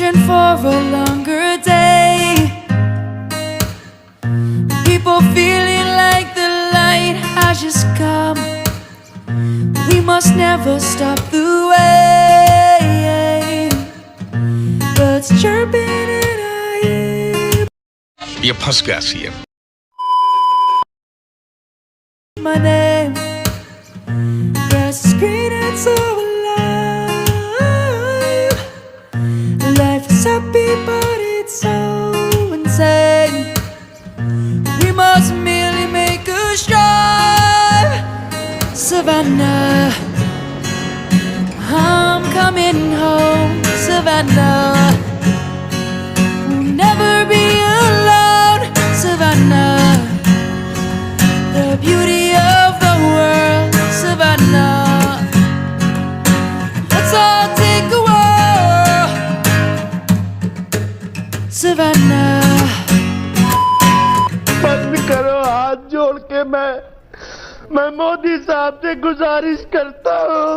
searching for a longer day. People feeling like the light has just come. We must never stop the way. Birds chirping in our ear. ये फंस गया CM. My name. Grass is green and so alive. Life is happy but it's so insane. We must merely make a strive. Savannah, I'm coming home. Savannah, we'll never be alone. Savannah, the beauty of the world. Savannah, let's all take a walk. Savannah. बंद करो हाथ जोड़ के मैं मोदी साहब से गुजारिश करता हूँ।